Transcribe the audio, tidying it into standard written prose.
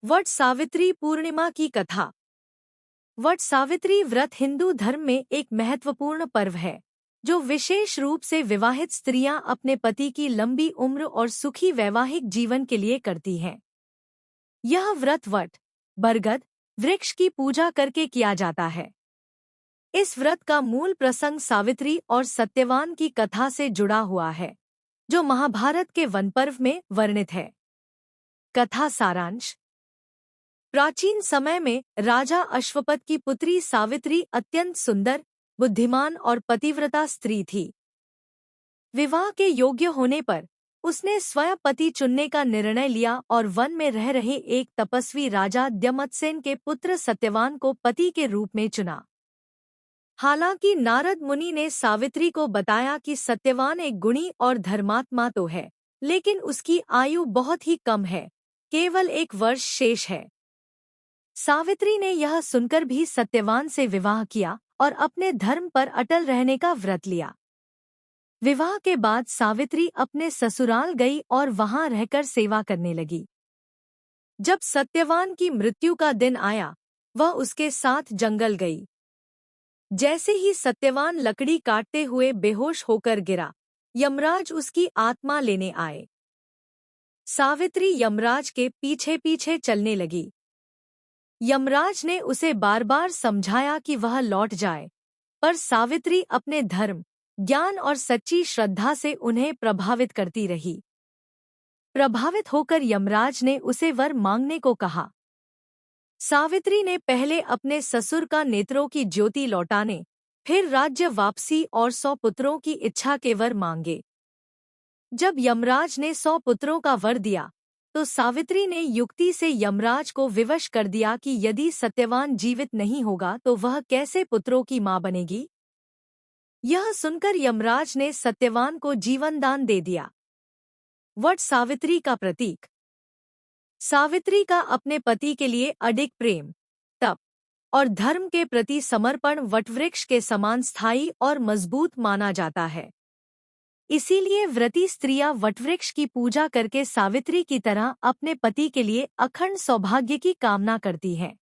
वट सावित्री पूर्णिमा की कथा। वट सावित्री व्रत हिंदू धर्म में एक महत्वपूर्ण पर्व है जो विशेष रूप से विवाहित स्त्रियां अपने पति की लंबी उम्र और सुखी वैवाहिक जीवन के लिए करती हैं। यह व्रत वट बरगद वृक्ष की पूजा करके किया जाता है। इस व्रत का मूल प्रसंग सावित्री और सत्यवान की कथा से जुड़ा हुआ है जो महाभारत के वनपर्व में वर्णित है। कथा सारांश। प्राचीन समय में राजा अश्वपद की पुत्री सावित्री अत्यंत सुंदर, बुद्धिमान और पतिव्रता स्त्री थी। विवाह के योग्य होने पर उसने स्वयं पति चुनने का निर्णय लिया और वन में रह रहे एक तपस्वी राजा द्यमत्सेन के पुत्र सत्यवान को पति के रूप में चुना। हालांकि नारद मुनि ने सावित्री को बताया कि सत्यवान एक गुणी और धर्मात्मा तो है, लेकिन उसकी आयु बहुत ही कम है, केवल 1 वर्ष शेष है। सावित्री ने यह सुनकर भी सत्यवान से विवाह किया और अपने धर्म पर अटल रहने का व्रत लिया। विवाह के बाद सावित्री अपने ससुराल गई और वहां रहकर सेवा करने लगी। जब सत्यवान की मृत्यु का दिन आया, वह उसके साथ जंगल गई। जैसे ही सत्यवान लकड़ी काटते हुए बेहोश होकर गिरा, यमराज उसकी आत्मा लेने आए। सावित्री यमराज के पीछे पीछे चलने लगी। यमराज ने उसे बार बार समझाया कि वह लौट जाए, पर सावित्री अपने धर्म, ज्ञान और सच्ची श्रद्धा से उन्हें प्रभावित करती रही। प्रभावित होकर यमराज ने उसे वर मांगने को कहा। सावित्री ने पहले अपने ससुर का नेत्रों की ज्योति लौटाने, फिर राज्य वापसी और 100 पुत्रों की इच्छा के वर मांगे। जब यमराज ने 100 पुत्रों का वर दिया तो सावित्री ने युक्ति से यमराज को विवश कर दिया कि यदि सत्यवान जीवित नहीं होगा तो वह कैसे पुत्रों की मां बनेगी। यह सुनकर यमराज ने सत्यवान को जीवनदान दे दिया। वट सावित्री का प्रतीक। सावित्री का अपने पति के लिए अडिग प्रेम, तप और धर्म के प्रति समर्पण वटवृक्ष के समान स्थायी और मजबूत माना जाता है। इसीलिए व्रती स्त्रियां वटवृक्ष की पूजा करके सावित्री की तरह अपने पति के लिए अखंड सौभाग्य की कामना करती हैं।